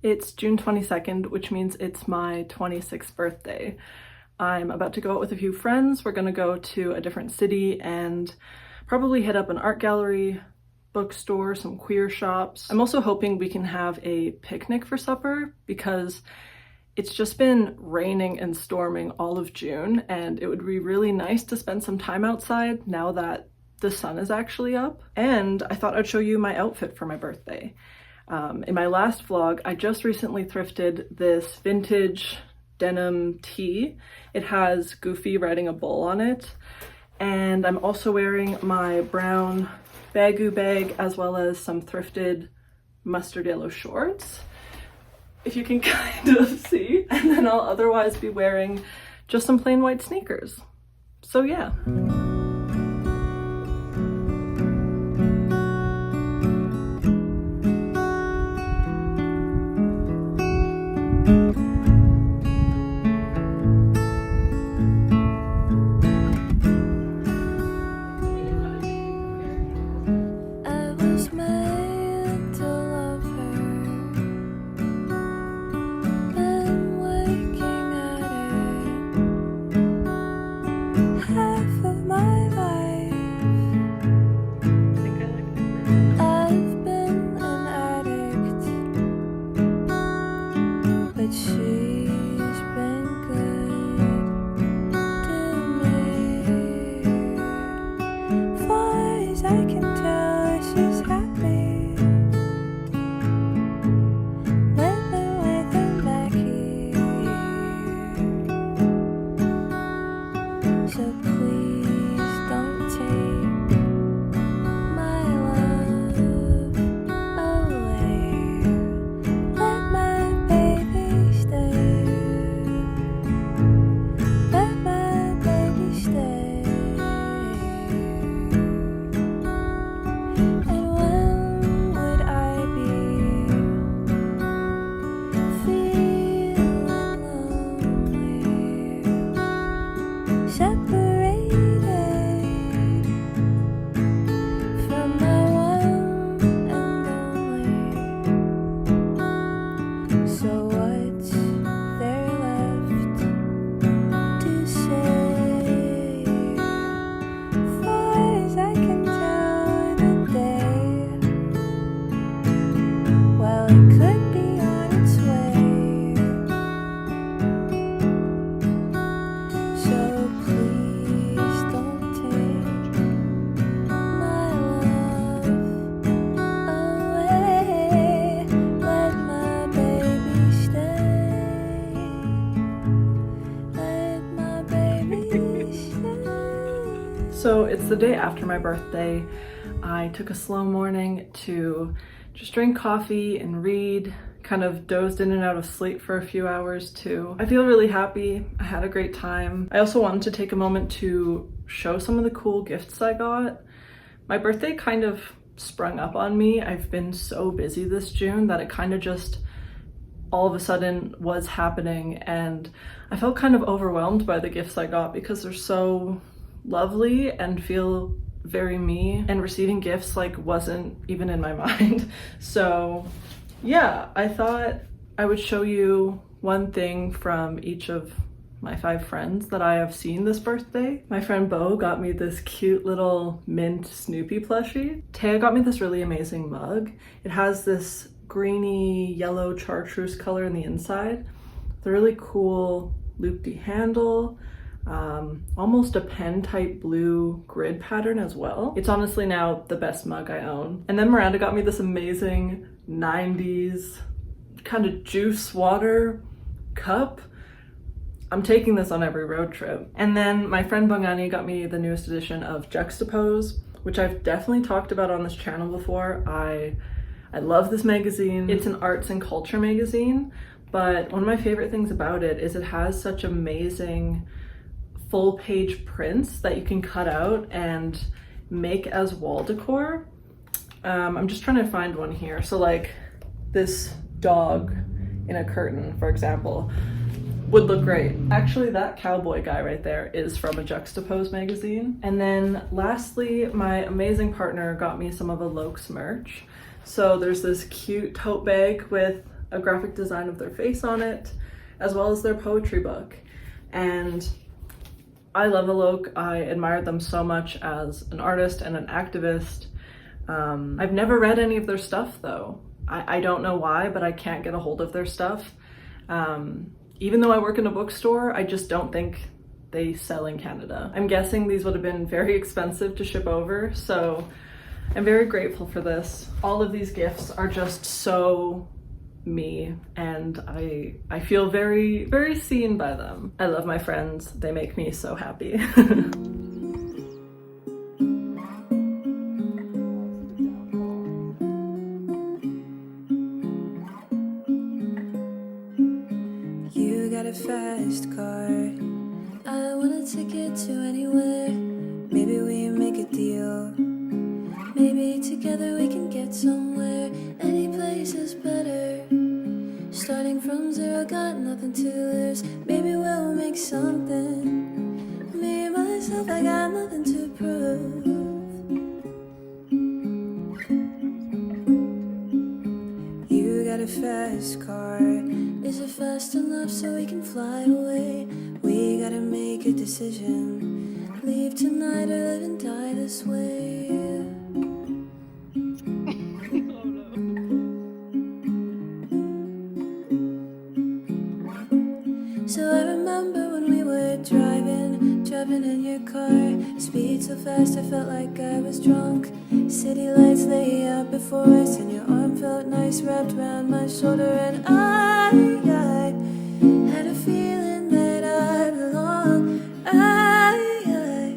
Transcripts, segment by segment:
It's June 22nd, which means it's my 26th birthday. I'm about to go out with a few friends. We're gonna go to a different city and probably hit up an art gallery, bookstore, some queer shops. I'm also hoping we can have a picnic for supper because it's just been raining and storming all of June, and it would be really nice to spend some time outside now that the sun is actually up. And I thought I'd show you my outfit for my birthday. In my last vlog, I just recently thrifted this vintage denim tee. It has Goofy riding a bull on it. And I'm also wearing my brown baggu bag as well as some thrifted mustard yellow shorts, if you can kind of see. And then I'll otherwise be wearing just some plain white sneakers. So yeah. So it's the day after my birthday. I took a slow morning to just drink coffee and read, kind of dozed in and out of sleep for a few hours too. I feel really happy. I had a great time. I also wanted to take a moment to show some of the cool gifts I got. My birthday kind of sprung up on me. I've been so busy this June that it kind of just all of a sudden was happening, and I felt kind of overwhelmed by the gifts I got because they're so lovely and feel very me, and receiving gifts like wasn't even in my mind. So yeah, I thought I would show you one thing from each of my 5 friends that I have seen this birthday. My friend Bo got me this cute little mint Snoopy plushie. Taya got me this really amazing mug. It has this greeny yellow chartreuse color in the inside. It's a really cool loopy handle. Almost a pen type blue grid pattern as well. It's honestly now the best mug I own. And then Miranda got me this amazing 90s kind of juice water cup. I'm taking this on every road trip. And then my friend Bongani got me the newest edition of Juxtapose, which I've definitely talked about on this channel before. I love this magazine. It's an arts and culture magazine, but one of my favorite things about it is it has such amazing full page prints that you can cut out and make as wall decor. I'm just trying to find one here. So like this dog in a curtain, for example, would look great. Actually, that cowboy guy right there is from a Juxtapose magazine. And then lastly, my amazing partner got me some of Alok's merch. So there's this cute tote bag with a graphic design of their face on it, as well as their poetry book. And I love Alok. I admire them so much as an artist and an activist. I've never read any of their stuff though. I don't know why, but I can't get a hold of their stuff. Even though I work in a bookstore, I just don't think they sell in Canada. I'm guessing these would have been very expensive to ship over, so I'm very grateful for this. All of these gifts are just so me, and I feel very, very seen by them. I love my friends. They make me so happy. You got a fast car. I want a ticket to anywhere. Maybe we make a deal. Maybe together we can get somewhere. Any place is better. Starting from zero, got nothing to lose. Maybe we'll make something. Me, myself, I got nothing to prove. You got a fast car. Is it fast enough so we can fly away? We gotta make a decision. Leave tonight or live and die this way. So I remember when we were driving in your car. Speed so fast I felt like I was drunk. City lights lay out before us, and your arm felt nice wrapped around my shoulder. And I had a feeling that I belong. I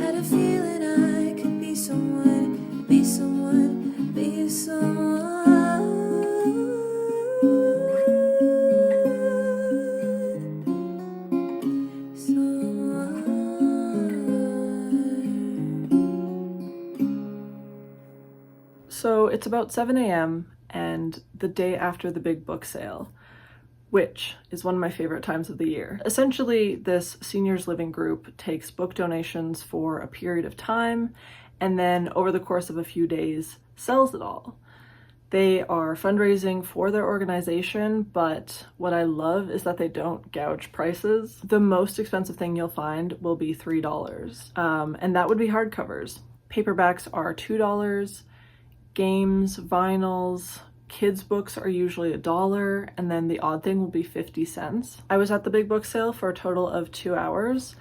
had a feeling I could be someone, be someone, be someone. So it's about 7 a.m. and the day after the big book sale, which is one of my favorite times of the year. Essentially, this seniors living group takes book donations for a period of time and then over the course of a few days sells it all. They are fundraising for their organization, but what I love is that they don't gouge prices. The most expensive thing you'll find will be $3, and that would be hardcovers. Paperbacks are $2, games, vinyls, kids' books are usually $1, and then the odd thing will be 50 cents. I was at the big book sale for a total of 2 hours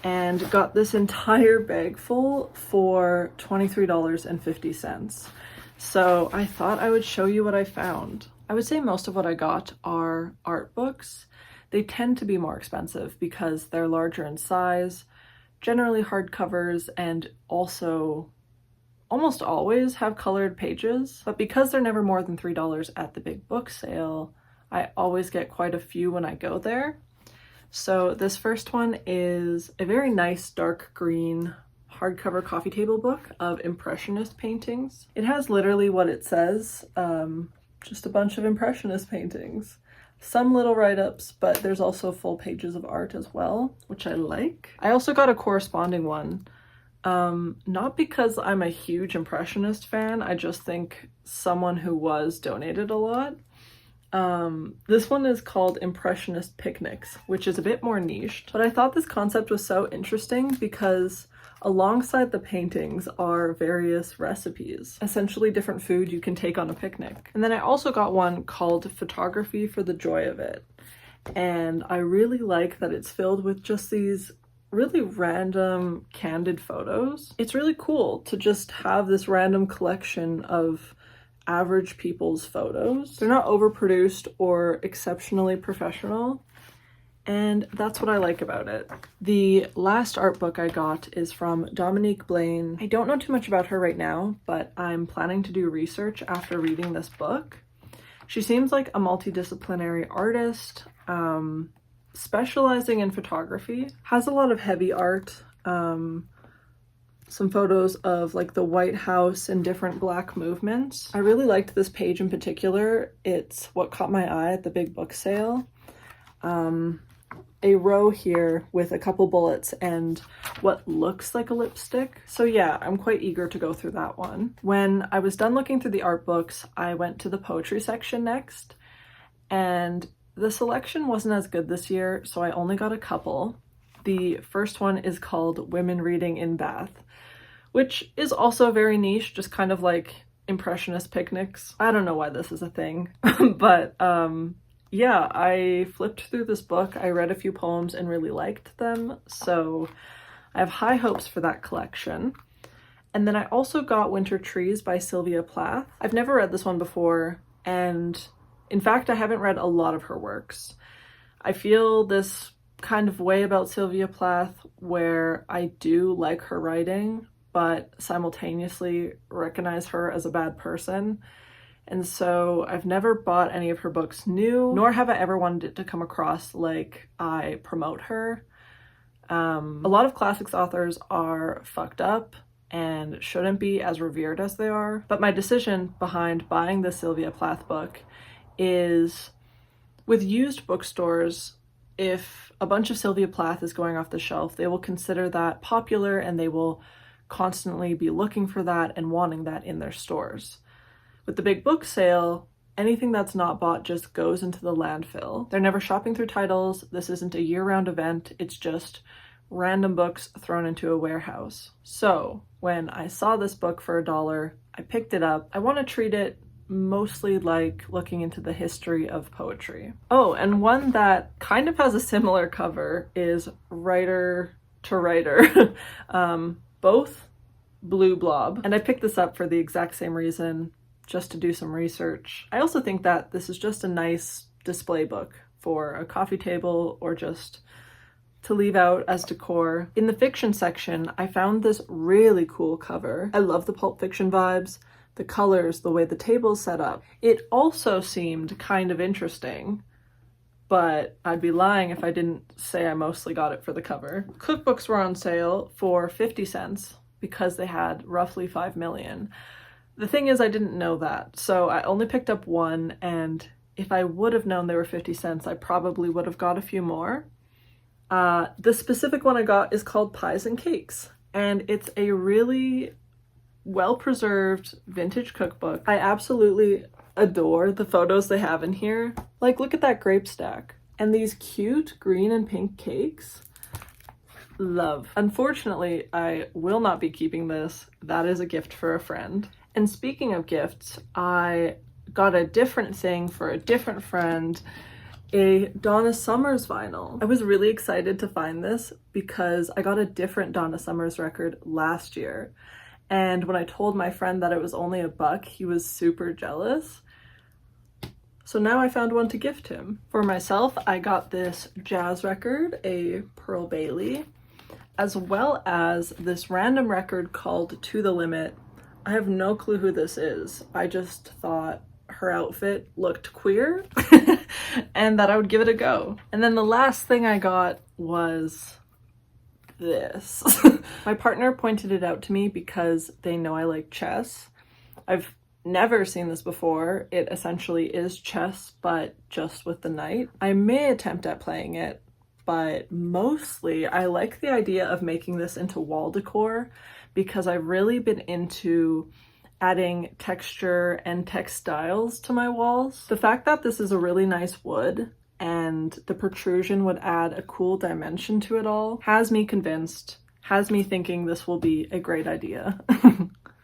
and got this entire bag full for $23.50. So I thought I would show you what I found. I would say most of what I got are art books. They tend to be more expensive because they're larger in size, generally hardcovers, and also almost always have colored pages, but because they're never more than $3 at the big book sale, I always get quite a few when I go there. So this first one is a very nice dark green hardcover coffee table book of Impressionist paintings. It has literally what it says, just a bunch of Impressionist paintings. Some little write-ups, but there's also full pages of art as well, which I like. I also got a corresponding one. Not because I'm a huge Impressionist fan, I just think someone who was donated a lot. This one is called Impressionist Picnics, which is a bit more niched, but I thought this concept was so interesting because alongside the paintings are various recipes, essentially different food you can take on a picnic. And then I also got one called Photography for the Joy of It, and I really like that it's filled with just these really random candid photos. It's really cool to just have this random collection of average people's photos. They're not overproduced or exceptionally professional, and that's what I like about it. The last art book I got is from Dominique Blaine. I don't know too much about her right now, but I'm planning to do research after reading this book. She seems like a multidisciplinary artist, specializing in photography, has a lot of heavy art, some photos of like the White House and different Black movements. I really liked this page in particular. It's what caught my eye at the big book sale. A row here with a couple bullets and what looks like a lipstick. So yeah, I'm quite eager to go through that one. When I was done looking through the art books, I went to the poetry section next. and the selection wasn't as good this year, so I only got a couple. The first one is called Women Reading in Bath, which is also very niche, just kind of like impressionist picnics. I don't know why this is a thing, but yeah, I flipped through this book. I read a few poems and really liked them, so I have high hopes for that collection. And then I also got Winter Trees by Sylvia Plath. I've never read this one before, and in fact, I haven't read a lot of her works. I feel this kind of way about Sylvia Plath where I do like her writing, but simultaneously recognize her as a bad person. And so I've never bought any of her books new, nor have I ever wanted it to come across like I promote her. A lot of classics authors are fucked up and shouldn't be as revered as they are. But my decision behind buying the Sylvia Plath book is, with used bookstores, if a bunch of Sylvia Plath is going off the shelf, they will consider that popular and they will constantly be looking for that and wanting that in their stores. With the big book sale, anything that's not bought just goes into the landfill. They're never shopping through titles. This isn't a year-round event. It's just random books thrown into a warehouse. So when I saw this book for $1, I picked it up. I want to treat it mostly like looking into the history of poetry. Oh, and one that kind of has a similar cover is Writer to Writer, both Blue Blob. And I picked this up for the exact same reason, just to do some research. I also think that this is just a nice display book for a coffee table or just to leave out as decor. In the fiction section, I found this really cool cover. I love the Pulp Fiction vibes, the colors, the way the table's set up. It also seemed kind of interesting, but I'd be lying if I didn't say I mostly got it for the cover. Cookbooks were on sale for 50 cents because they had roughly 5 million. The thing is, I didn't know that, so I only picked up one, and if I would have known they were 50 cents, I probably would have got a few more. The specific one I got is called Pies and Cakes, and it's a really well-preserved vintage cookbook. I absolutely adore the photos they have in here. Like, look at that grape stack. And these cute green and pink cakes. Love. Unfortunately, I will not be keeping this. That is a gift for a friend. And speaking of gifts, I got a different thing for a different friend, a Donna Summers vinyl. I was really excited to find this because I got a different Donna Summers record last year. And when I told my friend that it was only $1, he was super jealous. So now I found one to gift him. For myself, I got this jazz record, a Pearl Bailey, as well as this random record called To the Limit. I have no clue who this is. I just thought her outfit looked queer and that I would give it a go. And then the last thing I got was this. My partner pointed it out to me because they know I like chess. I've never seen this before. It essentially is chess, but just with the knight. I may attempt at playing it, but mostly I like the idea of making this into wall decor because I've really been into adding texture and textiles to my walls. The fact that this is a really nice wood and the protrusion would add a cool dimension to it all has me convinced, has me thinking this will be a great idea.